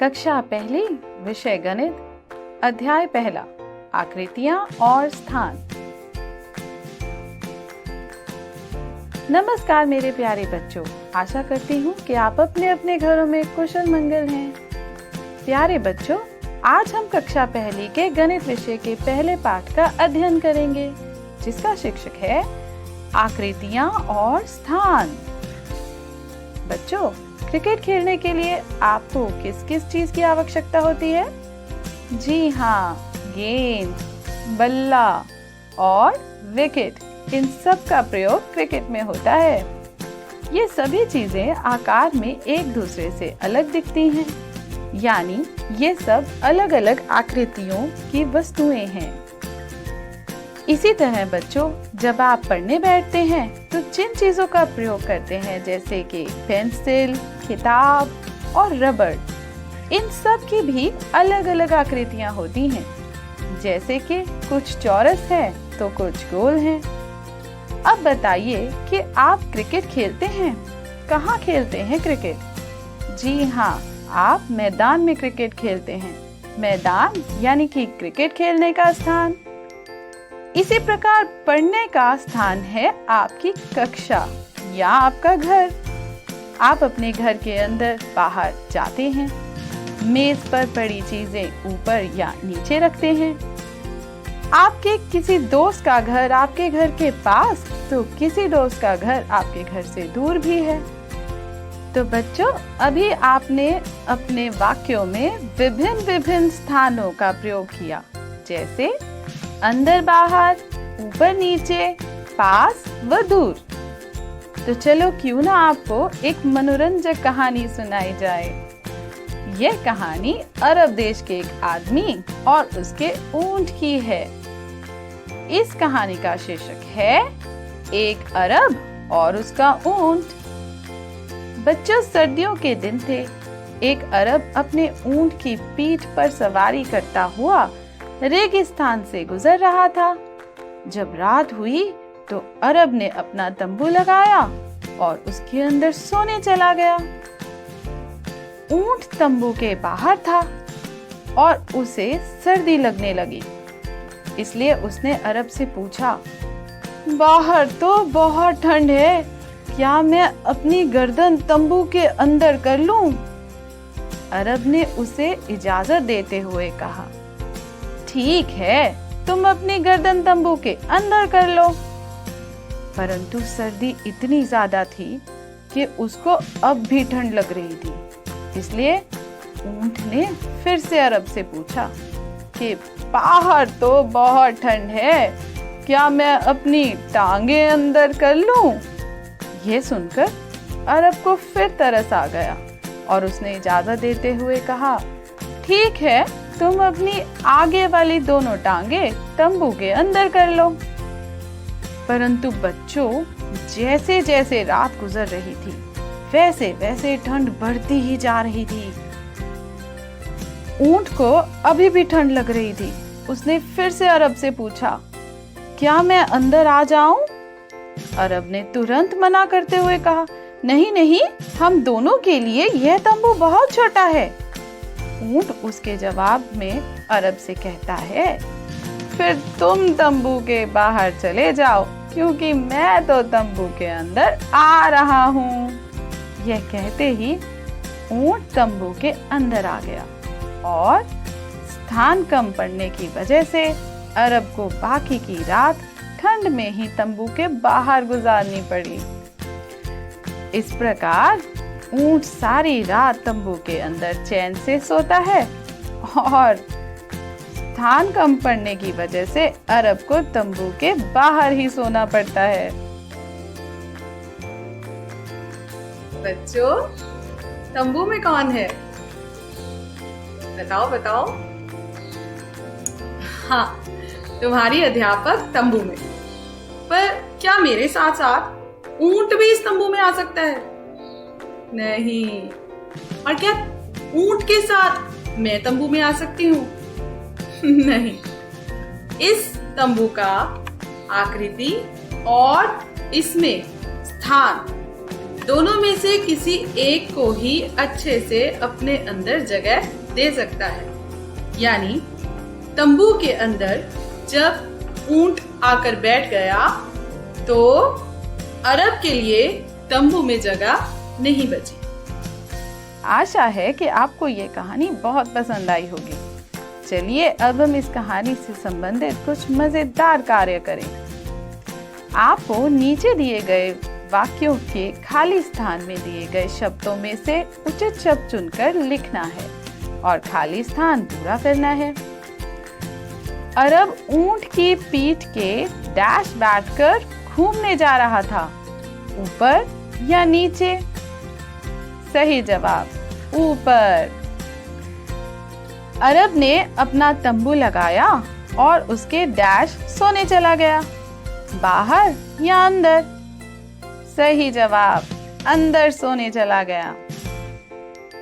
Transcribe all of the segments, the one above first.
कक्षा पहली, विषय गणित, अध्याय पहला, आकृतियां और स्थान। नमस्कार मेरे प्यारे बच्चों, आशा करती हूँ कि आप अपने अपने घरों में कुशल मंगल हैं। प्यारे बच्चों, आज हम कक्षा पहली के गणित विषय के पहले पाठ का अध्ययन करेंगे, जिसका शीर्षक है आकृतियां और स्थान। बच्चों, क्रिकेट खेलने के लिए आपको किस किस चीज की आवश्यकता होती है? जी हाँ, गेंद, बल्ला और विकेट, इन सब का प्रयोग क्रिकेट में होता है। ये सभी चीजें आकार में एक दूसरे से अलग दिखती हैं, यानी ये सब अलग अलग आकृतियों की वस्तुएं हैं। इसी तरह बच्चों, जब आप पढ़ने बैठते हैं तो जिन चीजों का प्रयोग करते हैं, जैसे कि पेंसिल, किताब और रबड़, इन सब की भी अलग अलग आकृतियां होती हैं। जैसे कि कुछ चौरस है तो कुछ गोल हैं। अब बताइए कि आप क्रिकेट खेलते हैं। कहाँ खेलते हैं क्रिकेट? जी हाँ, आप मैदान में क्रिकेट खेलते हैं। मैदान यानी कि क्रिकेट खेलने का स्थान। इसी प्रकार पढ़ने का स्थान है आपकी कक्षा या आपका घर। आप अपने घर के अंदर बाहर जाते हैं, मेज पर पड़ी चीजें ऊपर या नीचे रखते हैं। आपके किसी दोस्त का घर आपके घर के पास, तो किसी दोस्त का घर आपके घर से दूर भी है। तो बच्चों, अभी आपने अपने वाक्यों में विभिन्न विभिन्न स्थानों का प्रयोग किया, जैसे अंदर बाहर, ऊपर नीचे, पास व दूर। तो चलो क्यों ना आपको एक मनोरंजक कहानी सुनाई जाए। यह कहानी अरब देश के एक आदमी और उसके ऊंट की है। इस कहानी का शीर्षक है एक अरब और उसका ऊंट। बच्चों, सर्दियों के दिन थे। एक अरब अपने ऊंट की पीठ पर सवारी करता हुआ रेगिस्तान से गुजर रहा था। जब रात हुई तो अरब ने अपना तंबू लगाया और उसके अंदर सोने चला गया। ऊंट तंबू के बाहर था और उसे सर्दी लगने लगी, इसलिए उसने अरब से पूछा, बाहर तो बहुत ठंड है, क्या मैं अपनी गर्दन तंबू के अंदर कर लूं? अरब ने उसे इजाजत देते हुए कहा, ठीक है, तुम अपनी गर्दन तंबू के अंदर कर लो। परंतु सर्दी इतनी ज्यादा थी कि उसको अब भी ठंड लग रही थी। इसलिए ऊंट ने फिर से अरब से पूछा कि बाहर तो बहुत ठंड है, क्या मैं अपनी टांगे अंदर कर लूं? यह सुनकर अरब को फिर तरस आ गया और उसने इजाजत देते हुए कहा, ठीक है, तुम अपनी आगे वाली दोनों टांगे तंबू के अंदर कर लो। परंतु बच्चों, जैसे जैसे रात गुजर रही थी, वैसे वैसे ठंड बढ़ती ही जा रही थी। ऊंट को अभी भी ठंड लग रही थी। उसने फिर से अरब से पूछा, क्या मैं अंदर आ जाऊं? अरब ने तुरंत मना करते हुए कहा, नहीं नहीं, हम दोनों के लिए यह तंबू बहुत छोटा है। ऊंट उसके जवाब में अरब से कहता है, फिर तुम तंबू के बाहर चले जाओ, क्योंकि मैं तो तंबू के अंदर आ रहा हूँ। यह कहते ही ऊंट तंबू के अंदर आ गया और स्थान कम पड़ने की वजह से अरब को बाकी की रात ठंड में ही तंबू के बाहर गुजारनी पड़ी। इस प्रकार ऊंट सारी रात तंबू के अंदर चैन से सोता है और स्थान कम पड़ने की वजह से अरब को तंबू के बाहर ही सोना पड़ता है। बच्चों, तंबू में कौन है? बताओ बताओ। हाँ, तुम्हारी अध्यापक तंबू में। पर क्या मेरे साथ साथ ऊंट भी इस तंबू में आ सकता है? नहीं। और क्या ऊंट के साथ मैं तंबू में आ सकती हूँ? नहीं। इस तंबू का आकृति और इसमें स्थान दोनों में से किसी एक को ही अच्छे से अपने अंदर जगह दे सकता है। यानी तंबू के अंदर जब ऊंट आकर बैठ गया तो अरब के लिए तंबू में जगह नहीं बची। आशा है कि आपको ये कहानी बहुत पसंद आई होगी। चलिए अब हम इस कहानी से संबंधित कुछ मजेदार कार्य करें। आपको नीचे दिए गए वाक्यों के खाली स्थान में दिए गए शब्दों में से उचित शब्द चुनकर लिखना है और खाली स्थान पूरा करना है। अरब ऊंट की पीठ के डैश बैठकर घूमने जा रहा था, ऊपर या नीचे? सही जवाब ऊपर। अरब ने अपना तंबू लगाया और उसके डैश सोने चला गया, बाहर या अंदर? सही जवाब अंदर सोने चला गया।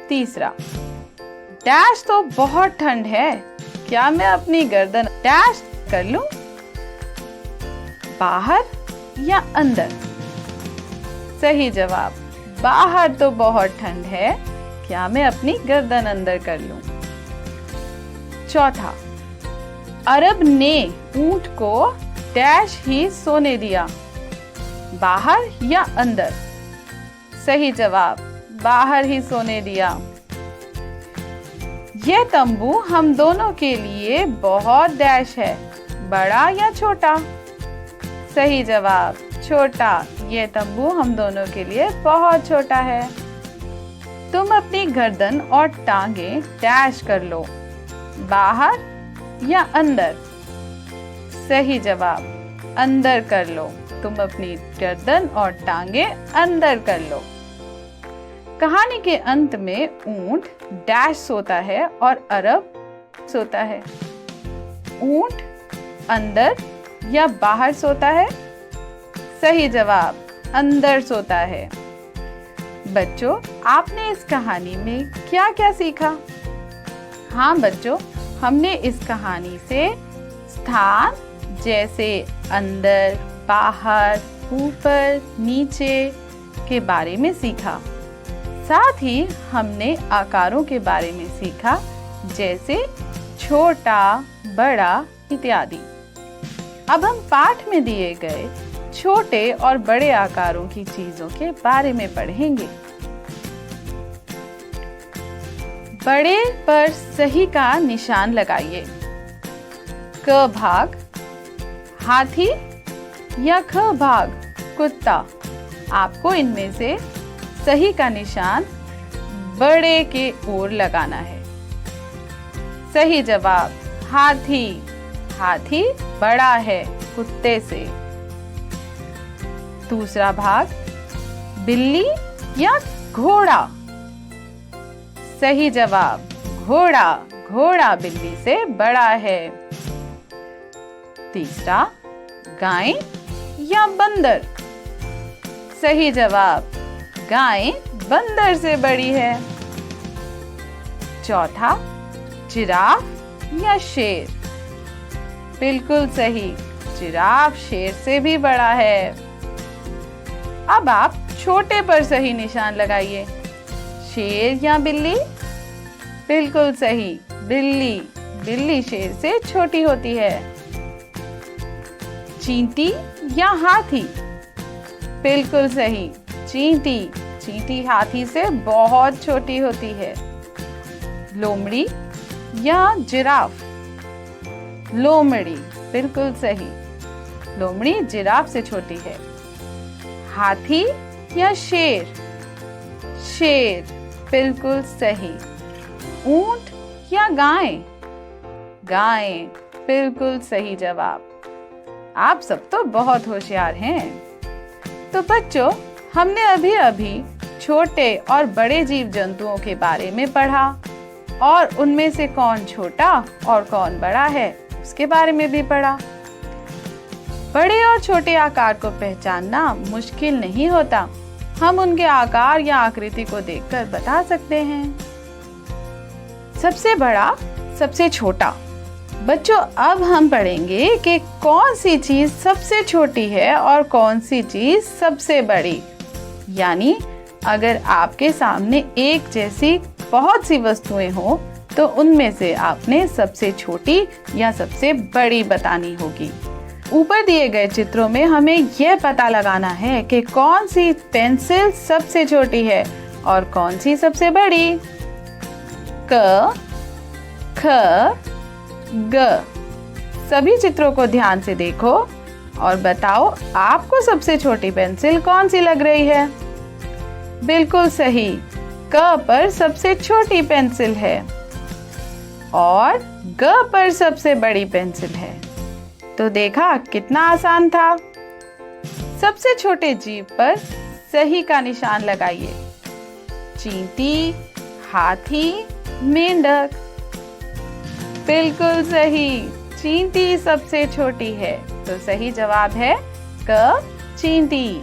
तीसरा, डैश तो बहुत ठंड है, क्या मैं अपनी गर्दन डैश कर लूं? बाहर या अंदर? सही जवाब बाहर तो बहुत ठंड है, क्या मैं अपनी गर्दन अंदर कर लूं? चौथा, अरब ने ऊंट को डैश ही सोने दिया, बाहर या अंदर? सही जवाब बाहर ही सोने दिया। यह तंबू हम दोनों के लिए बहुत डैश है, बड़ा या छोटा? सही जवाब छोटा। यह तंबू हम दोनों के लिए बहुत छोटा है। तुम अपनी गर्दन और टांगे डैश कर लो, बाहर या अंदर? सही जवाब अंदर कर लो। तुम अपनी गर्दन और टांगे अंदर कर लो। कहानी के अंत में ऊंट डैश सोता है और अरब सोता है। ऊंट अंदर या बाहर सोता है? सही जवाब अंदर सोता है। बच्चों, आपने इस कहानी में क्या क्या सीखा? हाँ बच्चों, हमने इस कहानी से स्थान जैसे अंदर, बाहर, ऊपर, नीचे के बारे में सीखा। साथ ही हमने आकारों के बारे में सीखा, जैसे छोटा, बड़ा इत्यादि। अब हम पाठ में दिए गए छोटे और बड़े आकारों की चीजों के बारे में पढ़ेंगे। बड़े पर सही का निशान लगाइए। क भाग हाथी या ख भाग कुत्ता? आपको इनमें से सही का निशान बड़े के ओर लगाना है। सही जवाब हाथी। हाथी बड़ा है कुत्ते से। दूसरा भाग बिल्ली या घोड़ा? सही जवाब घोड़ा। घोड़ा बिल्ली से बड़ा है। तीसरा, गाय या बंदर? सही जवाब गाय बंदर से बड़ी है। चौथा, जिराफ या शेर? बिल्कुल सही, जिराफ शेर से भी बड़ा है। अब आप छोटे पर सही निशान लगाइए। शेर या बिल्ली? बिल्कुल सही, बिल्ली। बिल्ली शेर से छोटी होती है। चींटी या हाथी? बिल्कुल सही, चींटी। चींटी हाथी से बहुत छोटी होती है। लोमड़ी या जिराफ? लोमड़ी बिल्कुल सही, लोमड़ी जिराफ से छोटी है। हाथी या शेर? शेर बिल्कुल सही। ऊंट या गाय? गाय बिल्कुल सही जवाब। आप सब तो बहुत होशियार हैं। तो बच्चों, हमने अभी अभी छोटे और बड़े जीव जंतुओं के बारे में पढ़ा और उनमें से कौन छोटा और कौन बड़ा है उसके बारे में भी पढ़ा। बड़े और छोटे आकार को पहचानना मुश्किल नहीं होता, हम उनके आकार या आकृति को देखकर बता सकते हैं। सबसे बड़ा, सबसे छोटा। बच्चों, अब हम पढ़ेंगे कि कौन सी चीज सबसे छोटी है और कौन सी चीज सबसे बड़ी, यानी अगर आपके सामने एक जैसी बहुत सी वस्तुएं हो तो उनमें से आपने सबसे छोटी या सबसे बड़ी बतानी होगी। ऊपर दिए गए चित्रों में हमें यह पता लगाना है कि कौन सी पेंसिल सबसे छोटी है और कौन सी सबसे बड़ी। क, ख, ग। सभी चित्रों को ध्यान से देखो और बताओ आपको सबसे छोटी पेंसिल कौन सी लग रही है। बिल्कुल सही, क पर सबसे छोटी पेंसिल है और ग पर सबसे बड़ी पेंसिल है। तो देखा कितना आसान था। सबसे छोटे जीभ पर सही का निशान लगाइए। चींटी, हाथी, मेंढक। बिल्कुल सही, चींटी सबसे छोटी है, तो सही जवाब है क, चींटी।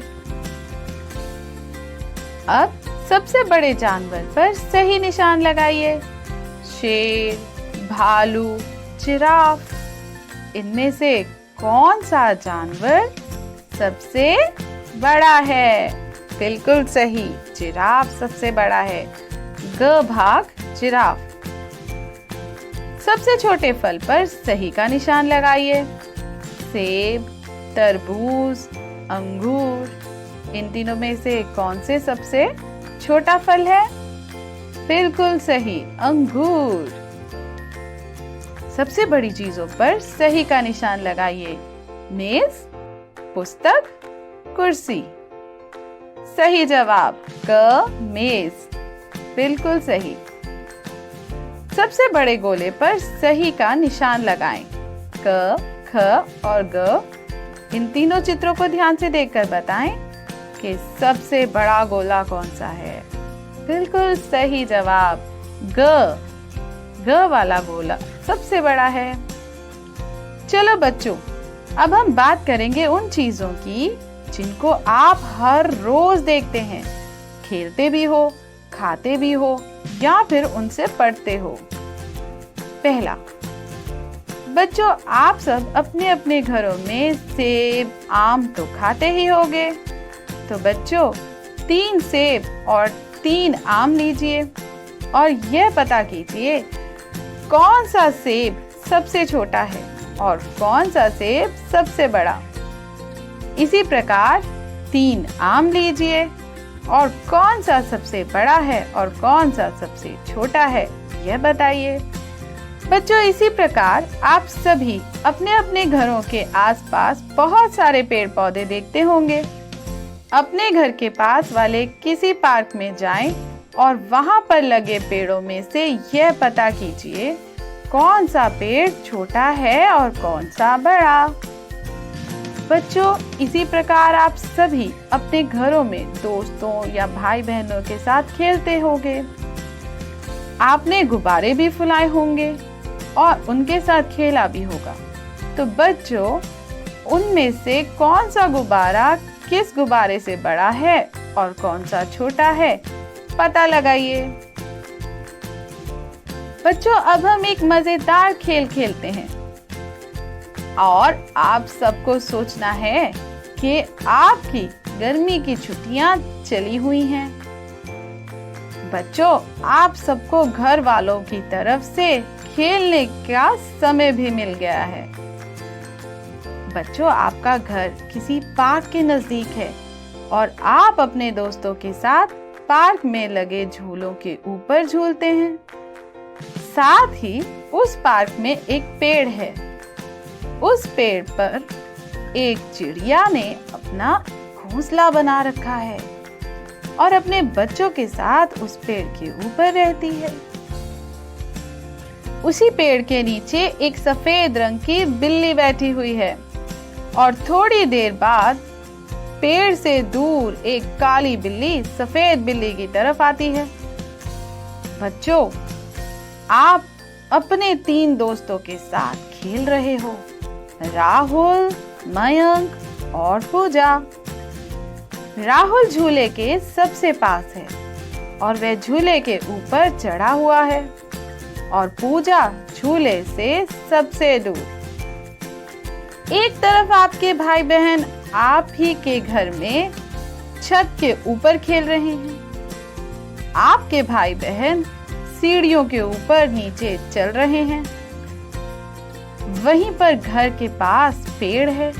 अब सबसे बड़े जानवर पर सही निशान लगाइए। शेर, भालू, जिराफ। इनमें से कौन सा जानवर सबसे बड़ा है? बिल्कुल सही, जिराफ सबसे बड़ा है। ग भाग जिराफ। सबसे छोटे फल पर सही का निशान लगाइए। सेब, तरबूज, अंगूर। इन तीनों में से कौन से सबसे छोटा फल है? बिल्कुल सही, अंगूर। सबसे बड़ी चीजों पर सही का निशान लगाइए। मेज, पुस्तक, कुर्सी। सही जवाब क, मेज। बिल्कुल सही। सबसे बड़े गोले पर सही का निशान लगाएं। क, ख और ग। इन तीनों चित्रों को ध्यान से देखकर बताएं कि सबसे बड़ा गोला कौन सा है। बिल्कुल सही जवाब ग वाला गोला सबसे बड़ा है। चलो बच्चों, अब हम बात करेंगे उन चीजों की जिनको आप हर रोज देखते हैं, खेलते भी हो, खाते भी हो या फिर उनसे पढ़ते हो। पहला, बच्चों आप सब अपने अपने घरों में सेब, आम तो खाते ही होंगे। तो बच्चों 3 सेब और 3 आम लीजिए और यह पता कीजिए कौन सा सेब सबसे छोटा है और कौन सा सेब सबसे बड़ा। इसी प्रकार 3 आम लीजिए और कौन सा सबसे बड़ा है और कौन सा सबसे छोटा है यह बताइए। बच्चों इसी प्रकार आप सभी अपने अपने घरों के आसपास बहुत सारे पेड़ पौधे देखते होंगे। अपने घर के पास वाले किसी पार्क में जाएं और वहां पर लगे पेड़ों में से यह पता कीजिए कौन सा पेड़ छोटा है और कौन सा बड़ा। बच्चों इसी प्रकार आप सभी अपने घरों में दोस्तों या भाई बहनों के साथ खेलते होंगे। आपने गुब्बारे भी फुलाए होंगे और उनके साथ खेला भी होगा। तो बच्चों उनमें से कौन सा गुब्बारा किस गुब्बारे से बड़ा है और कौन सा छोटा है पता लगाइए। बच्चों अब हम एक मजेदार खेल खेलते हैं और आप सबको सोचना है कि आपकी गर्मी की छुट्टियां चली हुई हैं। बच्चों आप सबको घर वालों की तरफ से खेलने का समय भी मिल गया है। बच्चों आपका घर किसी पार्क के नजदीक है और आप अपने दोस्तों के साथ पार्क में लगे झूलों के ऊपर झूलते हैं। साथ ही उस पार्क में एक पेड़ है। उस पेड़ पर एक चिड़िया ने अपना घोंसला बना रखा है और अपने बच्चों के साथ उस पेड़ के ऊपर रहती है। उसी पेड़ के नीचे एक सफेद रंग की बिल्ली बैठी हुई है और थोड़ी देर बाद पेड़ से दूर एक काली बिल्ली सफेद बिल्ली की तरफ आती है। बच्चों आप अपने 3 दोस्तों के साथ खेल रहे हो, राहुल, मयंक और पूजा। राहुल झूले के सबसे पास है और वह झूले के ऊपर चढ़ा हुआ है और पूजा झूले से सबसे दूर। एक तरफ आपके भाई बहन आप ही के घर में छत के ऊपर खेल रहे हैं आपके भाई बहन सीढ़ियों के ऊपर नीचे चल रहे हैं। वहीं पर घर के पास पेड़ है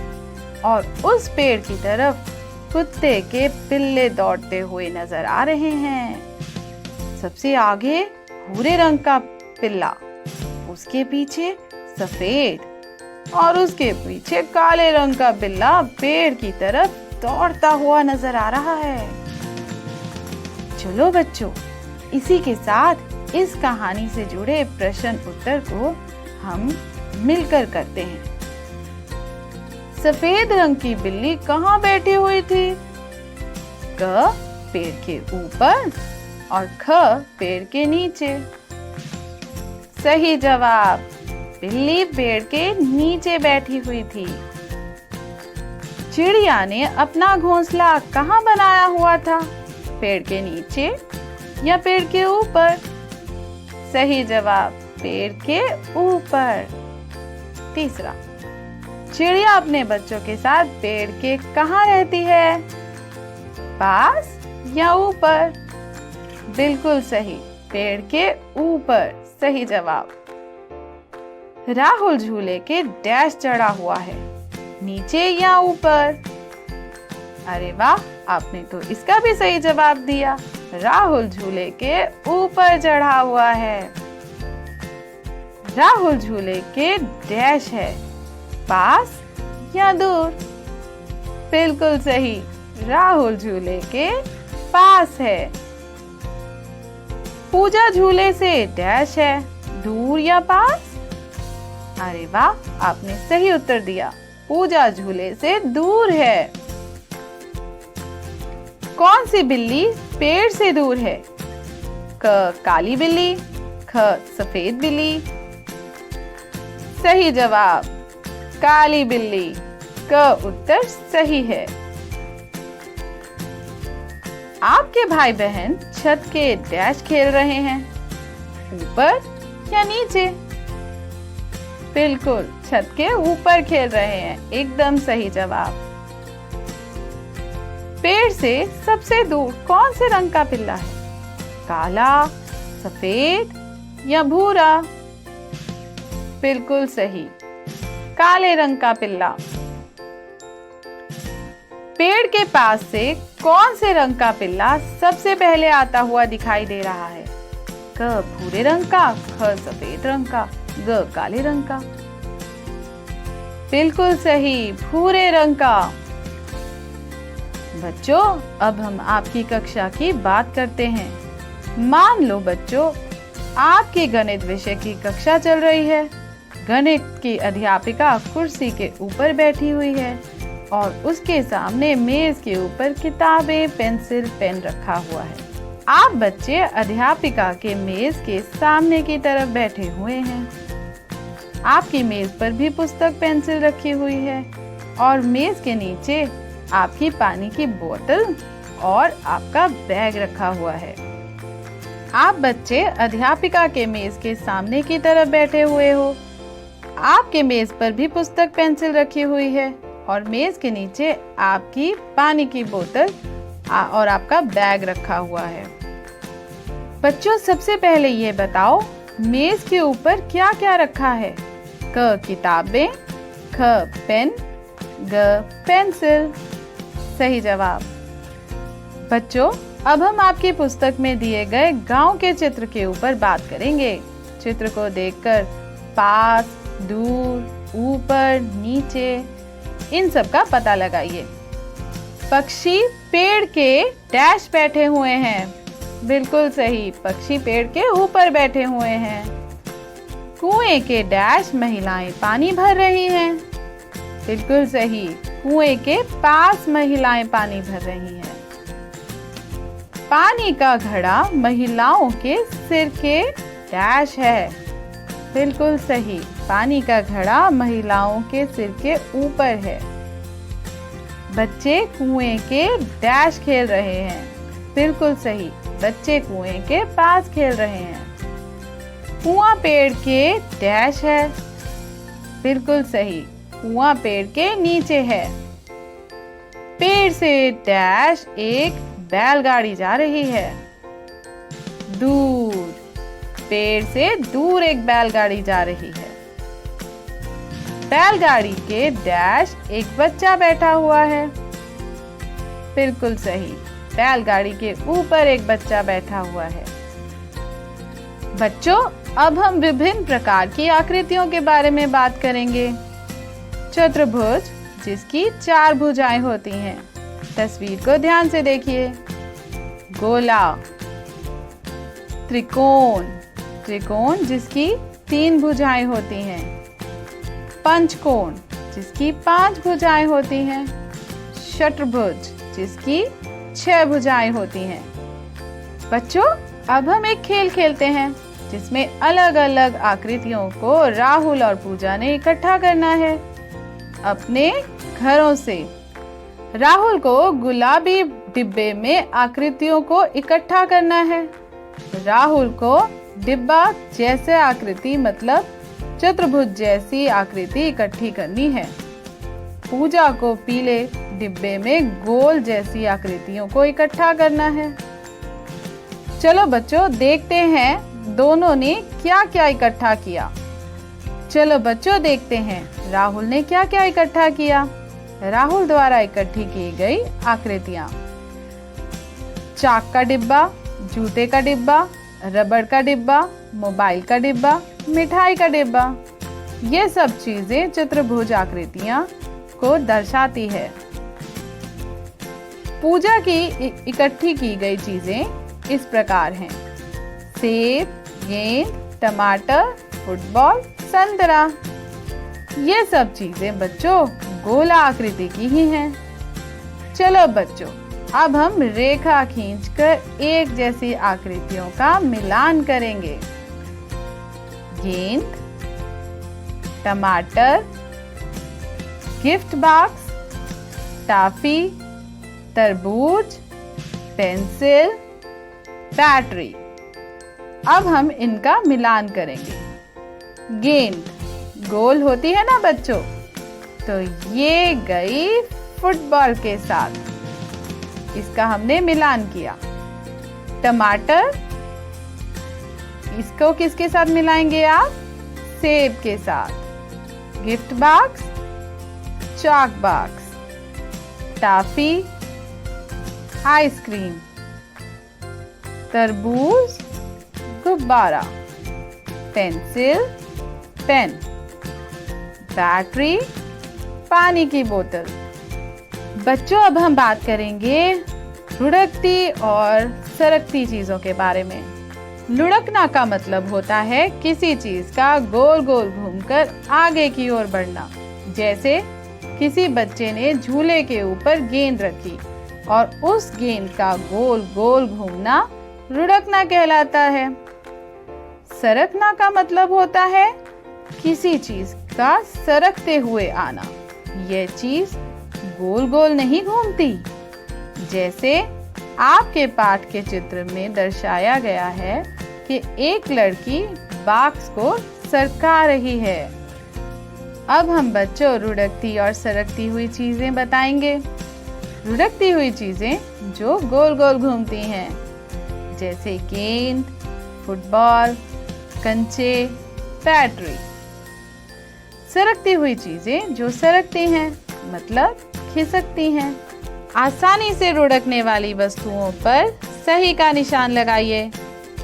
और उस पेड़ की तरफ कुत्ते के पिल्ले दौड़ते हुए नजर आ रहे हैं। सबसे आगे भूरे रंग का पिल्ला, उसके पीछे सफेद और उसके पीछे काले रंग का बिल्ला पेड़ की तरफ दौड़ता हुआ नजर आ रहा है। चलो बच्चों, इसी के साथ इस कहानी से जुड़े प्रश्न उत्तर को हम मिलकर करते हैं। सफेद रंग की बिल्ली कहाँ बैठी हुई थी? क पेड़ के ऊपर और ख पेड़ के नीचे। सही जवाब, बिल्ली पेड़ के नीचे बैठी हुई थी। चिड़िया ने अपना घोंसला कहाँ बनाया हुआ था? पेड़ के नीचे या पेड़ के ऊपर? सही जवाब, पेड़ के ऊपर। तीसरा, चिड़िया अपने बच्चों के साथ पेड़ के कहाँ रहती है? पास या ऊपर? बिल्कुल सही, पेड़ के ऊपर। सही जवाब। राहुल झूले के डैश चढ़ा हुआ है, नीचे या ऊपर? अरे वाह, आपने तो इसका भी सही जवाब दिया। राहुल झूले के ऊपर चढ़ा हुआ है। राहुल झूले के डैश है, पास या दूर? बिल्कुल सही, राहुल झूले के पास है। पूजा झूले से डैश है, दूर या पास? अरे वाह, आपने सही उत्तर दिया, पूजा झूले से दूर है। कौन सी बिल्ली पेड़ से दूर है? क काली बिल्ली, ख सफेद बिल्ली? सही जवाब, काली बिल्ली। क उत्तर सही है। आपके भाई बहन छत के डैश खेल रहे हैं, ऊपर या नीचे? बिल्कुल, छत के ऊपर खेल रहे हैं। एकदम सही जवाब। पेड़ से सबसे दूर कौन से रंग का पिल्ला है? काला, सफेद या भूरा? बिल्कुल सही, काले रंग का पिल्ला। पेड़ के पास से कौन से रंग का पिल्ला सबसे पहले आता हुआ दिखाई दे रहा है? क भूरे रंग का, ख सफेद रंग का, ग काले रंग का? बिल्कुल सही, भूरे रंग का। बच्चों, अब हम आपकी कक्षा की बात करते हैं। मान लो बच्चों, आपकी गणित विषय की कक्षा चल रही है। गणित की अध्यापिका कुर्सी के ऊपर बैठी हुई है और उसके सामने मेज के ऊपर किताबें, पेंसिल, पेन रखा हुआ है। आप बच्चे अध्यापिका के मेज के सामने की तरफ बैठे हुए हैं। आपकी मेज पर भी पुस्तक, पेंसिल रखी हुई है और मेज के नीचे आपकी पानी की बोतल और आपका बैग रखा हुआ है। आप बच्चे अध्यापिका के मेज के सामने की तरफ बैठे हुए हो। आपके मेज पर भी पुस्तक, पेंसिल रखी हुई है और मेज के नीचे आपकी पानी की बोतल और आपका बैग रखा हुआ है। बच्चों, सबसे पहले ये बताओ, मेज के ऊपर क्या क्या रखा है? क किताबें, ख पेन, ग पेंसिल? सही जवाब। बच्चों, अब हम आपकी पुस्तक में दिए गए गांव के चित्र के ऊपर बात करेंगे। चित्र को देखकर पास, दूर, ऊपर, नीचे, इन सब का पता लगाइए। पक्षी पेड़ के डैश बैठे हुए हैं। बिल्कुल सही, पक्षी पेड़ के ऊपर बैठे हुए हैं। कुएं के डैश महिलाएं पानी भर रही हैं। बिल्कुल सही, कुएं के पास महिलाएं पानी भर रही हैं। पानी का घड़ा महिलाओं के सिर के डैश है। बिल्कुल सही, पानी का घड़ा महिलाओं के सिर के ऊपर है। बच्चे कुएं के डैश खेल रहे हैं। बिल्कुल सही, बच्चे कुएं के पास खेल रहे हैं। कुआं पेड़ के डैश है। बिल्कुल सही, कुआं पेड़ के नीचे है। पेड़ से डैश एक बैलगाड़ी जा रही है। दूर। पेड़ से दूर एक बैलगाड़ी जा रही है। बैलगाड़ी के डैश एक बच्चा बैठा हुआ है। बिल्कुल सही, बैलगाड़ी के ऊपर एक बच्चा बैठा हुआ है। बच्चों, अब हम विभिन्न प्रकार की आकृतियों के बारे में बात करेंगे। चतुर्भुज, जिसकी 4 भुजाएं होती हैं। तस्वीर को ध्यान से देखिए। गोला। त्रिकोण, त्रिकोण जिसकी 3 भुजाएं होती हैं। पंचकोण, जिसकी 5 भुजाएं होती हैं। षट्भुज, जिसकी 6 भुजाएं होती हैं। बच्चों, अब हम एक खेल खेलते हैं जिसमें अलग अलग आकृतियों को राहुल और पूजा ने इकट्ठा करना है अपने घरों से। राहुल को गुलाबी डिब्बे में आकृतियों को इकट्ठा करना है। राहुल को डिब्बा जैसे आकृति मतलब चतुर्भुज जैसी आकृति इकट्ठी करनी है। पूजा को पीले डिब्बे में गोल जैसी आकृतियों को इकट्ठा करना है। चलो बच्चों, देखते हैं दोनों ने क्या क्या इकट्ठा किया। चलो बच्चों, देखते हैं राहुल ने क्या क्या इकट्ठा किया। राहुल द्वारा इकट्ठी की गई आकृतियां। चाक का डिब्बा, जूते का डिब्बा, रबड़ का डिब्बा, मोबाइल का डिब्बा, मिठाई का डिब्बा। ये सब चीजें चतुर्भुज आकृतियां को दर्शाती है। पूजा की इकट्ठी की गई चीजें इस प्रकार हैं। सेब, गेंद, टमाटर, फुटबॉल, संतरा। ये सब चीजें बच्चों गोला आकृति की ही हैं। चलो बच्चों, अब हम रेखा खींचकर एक जैसी आकृतियों का मिलान करेंगे। गेंद, टमाटर, गिफ्ट बॉक्स, टॉफी, तरबूज, पेंसिल, बैटरी। अब हम इनका मिलान करेंगे। गेंद गोल होती है ना बच्चों, तो ये गई फुटबॉल के साथ। इसका हमने मिलान किया। टमाटर, इसको किसके साथ मिलाएंगे आप? सेब के साथ। गिफ्ट बॉक्स, चाक बॉक्स। Toffee, ice cream. तरबूज, गुब्बारा। Pencil, pen. बैटरी, पानी की बोतल। बच्चों, अब हम बात करेंगे लुढ़कती और सरकती चीजों के बारे में। लुढ़कना का मतलब होता है किसी चीज का गोल गोल घूमकर आगे की ओर बढ़ना। जैसे किसी बच्चे ने झूले के ऊपर गेंद रखी और उस गेंद का गोल गोल घूमना लुढ़कना कहलाता है। सरकना का मतलब होता है किसी चीज का सरकते हुए आना। यह चीज गोल गोल नहीं घूमती। जैसे आपके पाठ के चित्र में दर्शाया गया है कि एक लड़की बॉक्स को सरका रही है। अब हम बच्चों लुढ़कती और सरकती हुई चीजें बताएंगे। लुढ़कती हुई चीजें जो गोल गोल घूमती हैं, जैसे गेंद, फुटबॉल, कंचे, बैटरी। सरकती हुई चीजें जो सरकती हैं, मतलब खिसकती हैं। आसानी से लुढ़कने वाली वस्तुओं पर सही का निशान लगाइए।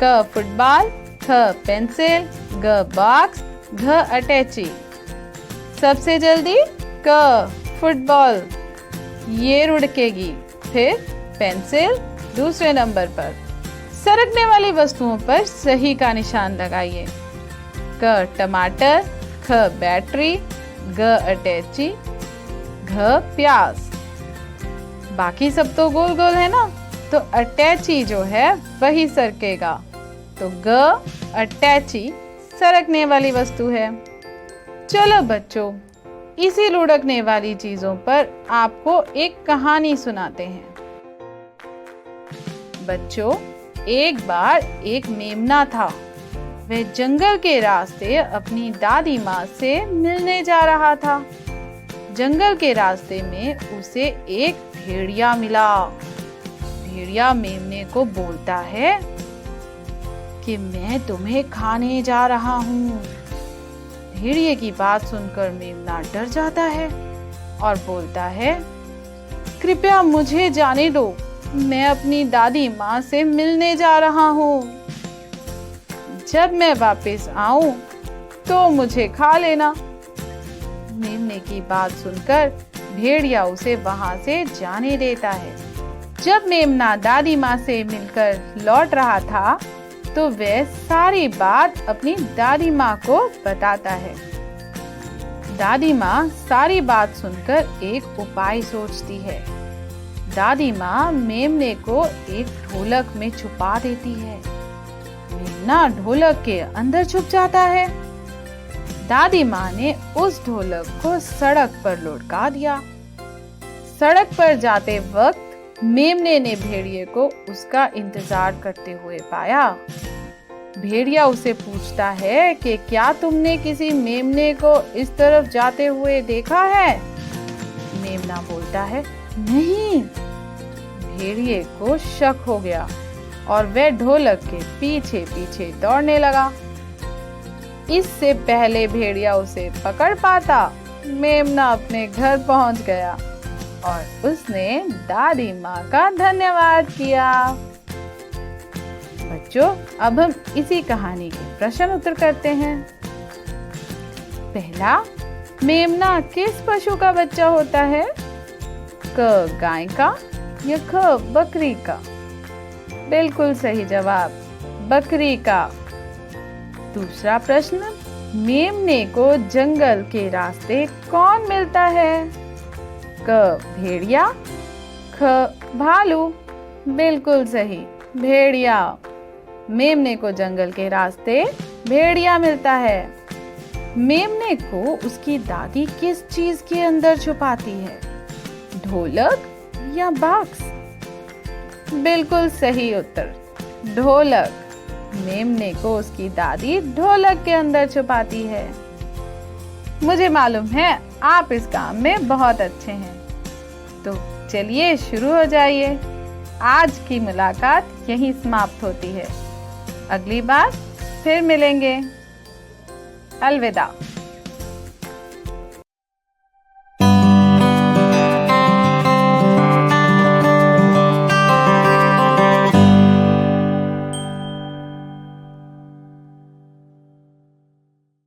क फुटबॉल, ख पेंसिल, ग बॉक्स, घ अटैची। सबसे जल्दी क फुटबॉल, ये लुढ़केगी। फिर पेंसिल दूसरे नंबर पर। सरकने वाली वस्तुओं पर सही का निशान लगाइए। क टमाटर, ख बैटरी, ग अटैची, घ प्याज। बाकी सब तो गोल गोल है ना, तो अटैची जो है वही सरकेगा। तो ग अटैची सरकने वाली वस्तु है। चलो बच्चों, इसी लुढ़कने वाली चीजों पर आपको एक कहानी सुनाते हैं। बच्चों, एक बार एक मेमना था। वह जंगल के रास्ते अपनी दादी माँ से मिलने जा रहा था। जंगल के रास्ते में उसे एक भेड़िया मिला। भेड़िया मेमने को बोलता है, कि मैं तुम्हें खाने जा रहा हूँ। भेड़िए की बात सुनकर मेमना डर जाता है और बोलता है, कृपया मुझे जाने दो, मैं अपनी दादी माँ से मिलने जा रहा हूँ। जब मैं वापस आऊं तो मुझे खा लेना। मेमने की बात सुनकर भेड़िया उसे वहां से जाने देता है। जब मेमना दादी माँ से मिलकर लौट रहा था तो वह सारी बात अपनी दादी माँ को बताता है। दादी माँ सारी बात सुनकर एक उपाय सोचती है। दादी माँ मेमने को एक ढोलक में छुपा देती है। मेमना ढोलक के अंदर छुप जाता है। दादी माँ ने उस ढोलक को सड़क पर लुढ़का दिया। सड़क पर जाते वक्त मेमने ने भेड़िए को उसका इंतजार करते हुए पाया। भेड़िया उसे पूछता है कि क्या तुमने किसी मेमने को इस तरफ जाते हुए देखा है? मेमना बोलता है, नहीं। भेड़िए को शक हो गया और वह ढोलक के पीछे पीछे दौड़ने लगा। इससे पहले भेड़िया उसे पकड़ पाता, मेमना अपने घर पहुंच गया और उसने दादी माँ का धन्यवाद किया। बच्चों, अब हम इसी कहानी के प्रश्न उत्तर करते हैं। पहला, मेमना किस पशु का बच्चा होता है? क गाय का या ख बकरी का? बिल्कुल सही जवाब, बकरी का। दूसरा प्रश्न, मेमने को जंगल के रास्ते कौन मिलता है? क भेड़िया, ख भालू? बिल्कुल सही, भेड़िया। मेमने को जंगल के रास्ते भेड़िया मिलता है। मेमने को उसकी दादी किस चीज के अंदर छुपाती है? ढोलक या बॉक्स? बिल्कुल सही उत्तर, ढोलक। मेमने को उसकी दादी ढोलक के अंदर छुपाती है। मुझे मालूम है आप इस काम में बहुत अच्छे हैं, तो चलिए शुरू हो जाइए। आज की मुलाकात यहीं समाप्त होती है। अगली बार फिर मिलेंगे। अलविदा।